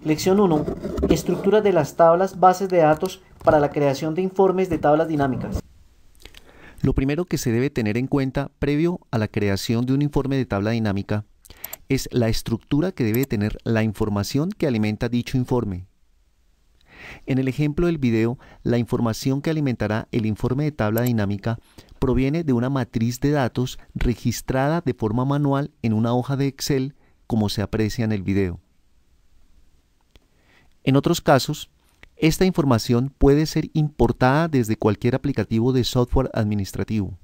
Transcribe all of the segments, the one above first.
Lección 1. Estructura de las tablas bases de datos para la creación de informes de tablas dinámicas. Lo primero que se debe tener en cuenta previo a la creación de un informe de tabla dinámica es la estructura que debe tener la información que alimenta dicho informe. En el ejemplo del video, la información que alimentará el informe de tabla dinámica proviene de una matriz de datos registrada de forma manual en una hoja de Excel, como se aprecia en el video. En otros casos, esta información puede ser importada desde cualquier aplicativo de software administrativo.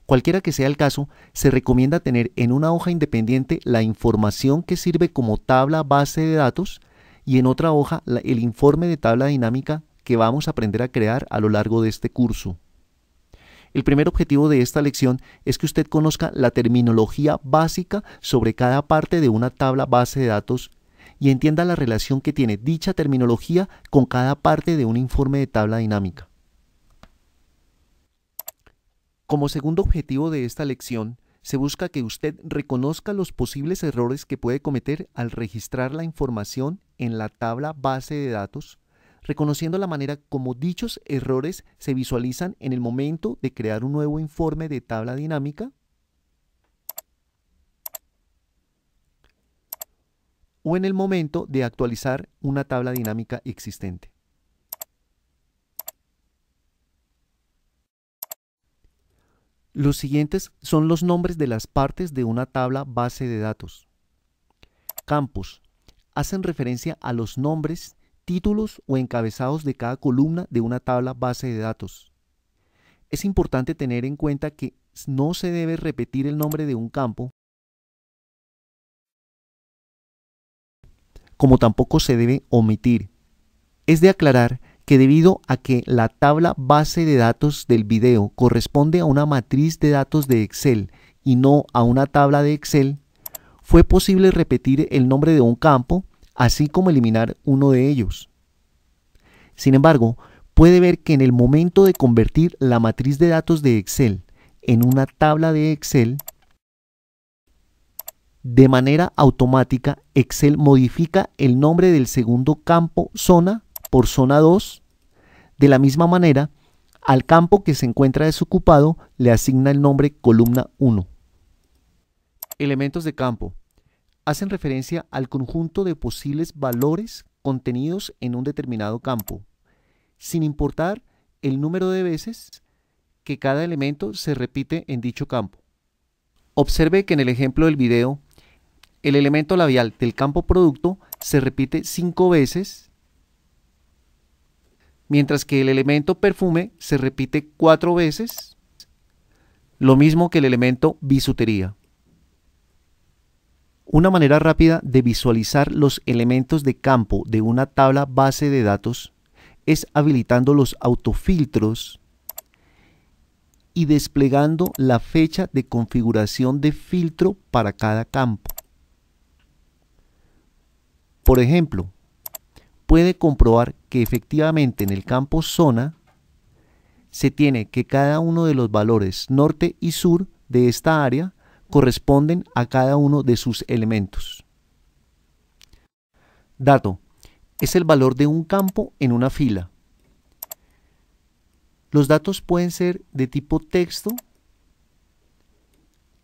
Cualquiera que sea el caso, se recomienda tener en una hoja independiente la información que sirve como tabla base de datos y en otra hoja el informe de tabla dinámica que vamos a aprender a crear a lo largo de este curso. El primer objetivo de esta lección es que usted conozca la terminología básica sobre cada parte de una tabla base de datos y entienda la relación que tiene dicha terminología con cada parte de un informe de tabla dinámica. Como segundo objetivo de esta lección, se busca que usted reconozca los posibles errores que puede cometer al registrar la información en la tabla base de datos, reconociendo la manera como dichos errores se visualizan en el momento de crear un nuevo informe de tabla dinámica o en el momento de actualizar una tabla dinámica existente. Los siguientes son los nombres de las partes de una tabla base de datos. Campos hacen referencia a los nombres, títulos o encabezados de cada columna de una tabla base de datos. Es importante tener en cuenta que no se debe repetir el nombre de un campo, como tampoco se debe omitir. Es de aclarar que debido a que la tabla base de datos del video corresponde a una matriz de datos de Excel y no a una tabla de Excel, fue posible repetir el nombre de un campo, así como eliminar uno de ellos. Sin embargo, puede ver que en el momento de convertir la matriz de datos de Excel en una tabla de Excel, de manera automática, Excel modifica el nombre del segundo campo zona por zona 2. De la misma manera, al campo que se encuentra desocupado le asigna el nombre columna 1. Elementos de campo hacen referencia al conjunto de posibles valores contenidos en un determinado campo, sin importar el número de veces que cada elemento se repite en dicho campo. Observe que en el ejemplo del video, el elemento labial del campo producto se repite 5 veces, mientras que el elemento perfume se repite 4 veces, lo mismo que el elemento bisutería. Una manera rápida de visualizar los elementos de campo de una tabla base de datos es habilitando los autofiltros y desplegando la fecha de configuración de filtro para cada campo. Por ejemplo, puede comprobar que efectivamente en el campo zona se tiene que cada uno de los valores norte y sur de esta área corresponden a cada uno de sus elementos. Dato es el valor de un campo en una fila. Los datos pueden ser de tipo texto,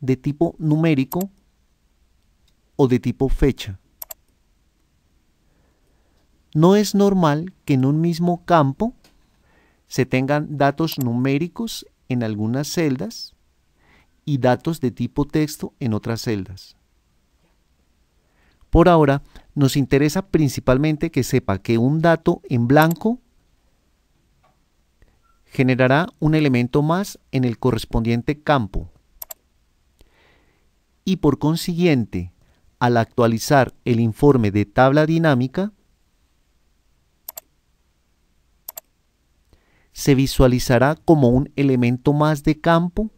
de tipo numérico o de tipo fecha. No es normal que en un mismo campo se tengan datos numéricos en algunas celdas y datos de tipo texto en otras celdas. Por ahora, nos interesa principalmente que sepa que un dato en blanco generará un elemento más en el correspondiente campo y por consiguiente, al actualizar el informe de tabla dinámica, se visualizará como un elemento más de campo,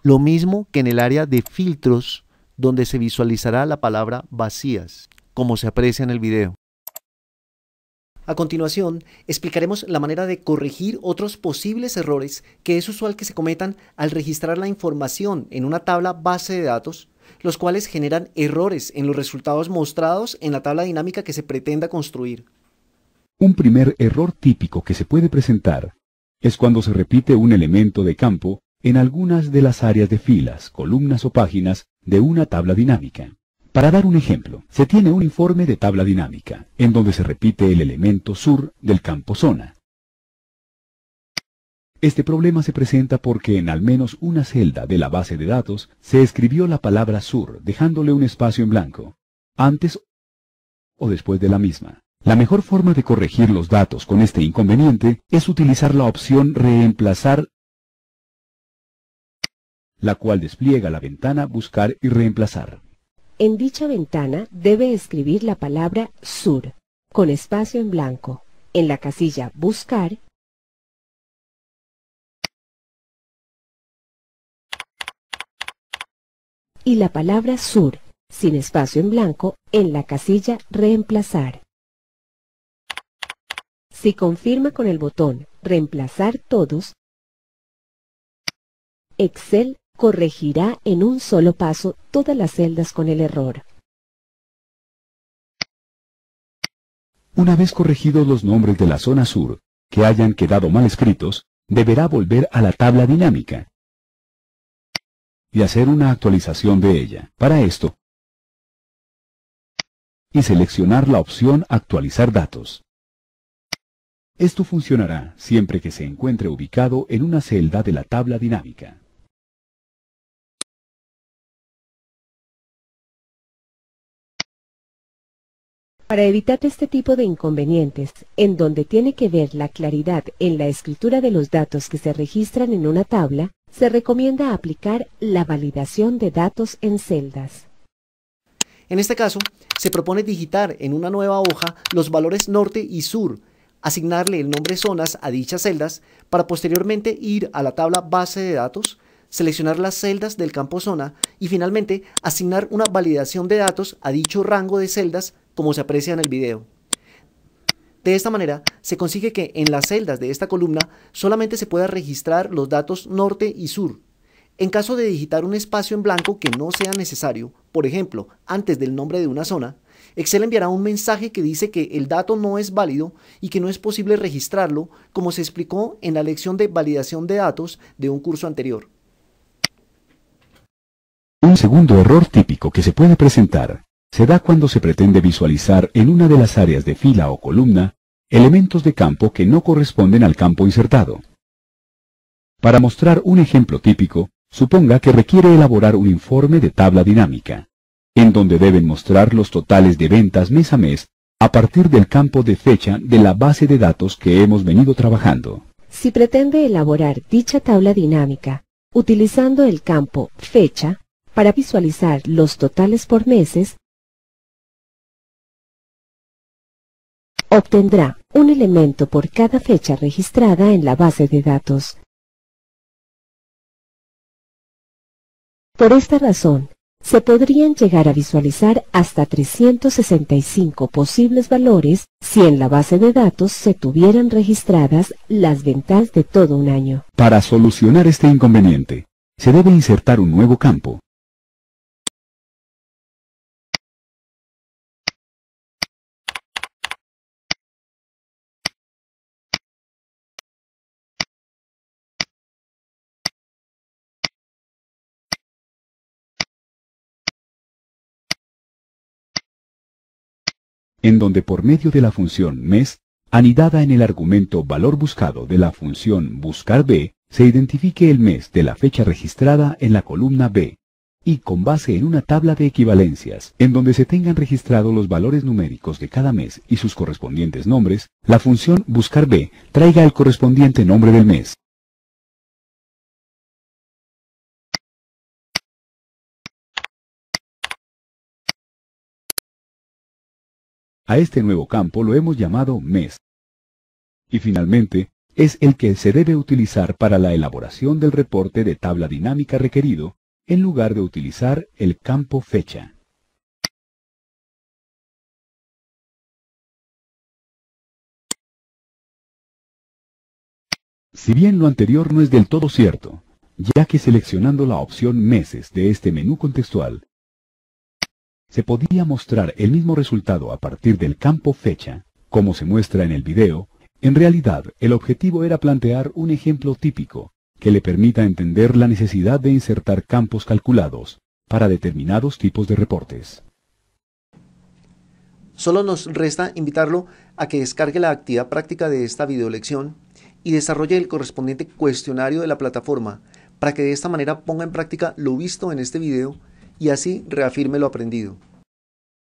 lo mismo que en el área de filtros, donde se visualizará la palabra vacías, como se aprecia en el video. A continuación, explicaremos la manera de corregir otros posibles errores que es usual que se cometan al registrar la información en una tabla base de datos, los cuales generan errores en los resultados mostrados en la tabla dinámica que se pretenda construir. Un primer error típico que se puede presentar es cuando se repite un elemento de campo en algunas de las áreas de filas, columnas o páginas de una tabla dinámica. Para dar un ejemplo, se tiene un informe de tabla dinámica, en donde se repite el elemento sur del campo zona. Este problema se presenta porque en al menos una celda de la base de datos se escribió la palabra sur, dejándole un espacio en blanco, antes o después de la misma. La mejor forma de corregir los datos con este inconveniente es utilizar la opción reemplazar, la cual despliega la ventana Buscar y reemplazar. En dicha ventana debe escribir la palabra sur, con espacio en blanco, en la casilla Buscar, y la palabra sur, sin espacio en blanco, en la casilla Reemplazar. Si confirma con el botón Reemplazar todos, Excel corregirá en un solo paso todas las celdas con el error. Una vez corregidos los nombres de la zona sur que hayan quedado mal escritos, deberá volver a la tabla dinámica y hacer una actualización de ella. Para esto, y seleccionar la opción Actualizar datos. Esto funcionará siempre que se encuentre ubicado en una celda de la tabla dinámica. Para evitar este tipo de inconvenientes, en donde tiene que ver la claridad en la escritura de los datos que se registran en una tabla, se recomienda aplicar la validación de datos en celdas. En este caso, se propone digitar en una nueva hoja los valores norte y sur, asignarle el nombre zonas a dichas celdas para posteriormente ir a la tabla base de datos, seleccionar las celdas del campo zona y finalmente asignar una validación de datos a dicho rango de celdas como se aprecia en el video. De esta manera, se consigue que en las celdas de esta columna solamente se pueda registrar los datos norte y sur. En caso de digitar un espacio en blanco que no sea necesario, por ejemplo, antes del nombre de una zona, Excel enviará un mensaje que dice que el dato no es válido y que no es posible registrarlo, como se explicó en la lección de validación de datos de un curso anterior. Un segundo error típico que se puede presentar se da cuando se pretende visualizar en una de las áreas de fila o columna elementos de campo que no corresponden al campo insertado. Para mostrar un ejemplo típico, suponga que requiere elaborar un informe de tabla dinámica, en donde deben mostrar los totales de ventas mes a mes a partir del campo de fecha de la base de datos que hemos venido trabajando. Si pretende elaborar dicha tabla dinámica utilizando el campo fecha para visualizar los totales por meses, obtendrá un elemento por cada fecha registrada en la base de datos. Por esta razón, se podrían llegar a visualizar hasta 365 posibles valores si en la base de datos se tuvieran registradas las ventas de todo un año. Para solucionar este inconveniente, se debe insertar un nuevo campo. En donde por medio de la función mes, anidada en el argumento valor buscado de la función buscar B, se identifique el mes de la fecha registrada en la columna B, y con base en una tabla de equivalencias, en donde se tengan registrados los valores numéricos de cada mes y sus correspondientes nombres, la función buscar B traiga el correspondiente nombre del mes. A este nuevo campo lo hemos llamado mes. Y finalmente, es el que se debe utilizar para la elaboración del reporte de tabla dinámica requerido, en lugar de utilizar el campo fecha. Si bien lo anterior no es del todo cierto, ya que seleccionando la opción meses de este menú contextual, se podía mostrar el mismo resultado a partir del campo fecha, como se muestra en el video. En realidad, el objetivo era plantear un ejemplo típico que le permita entender la necesidad de insertar campos calculados para determinados tipos de reportes. Solo nos resta invitarlo a que descargue la actividad práctica de esta videolección y desarrolle el correspondiente cuestionario de la plataforma para que de esta manera ponga en práctica lo visto en este video y así reafirme lo aprendido.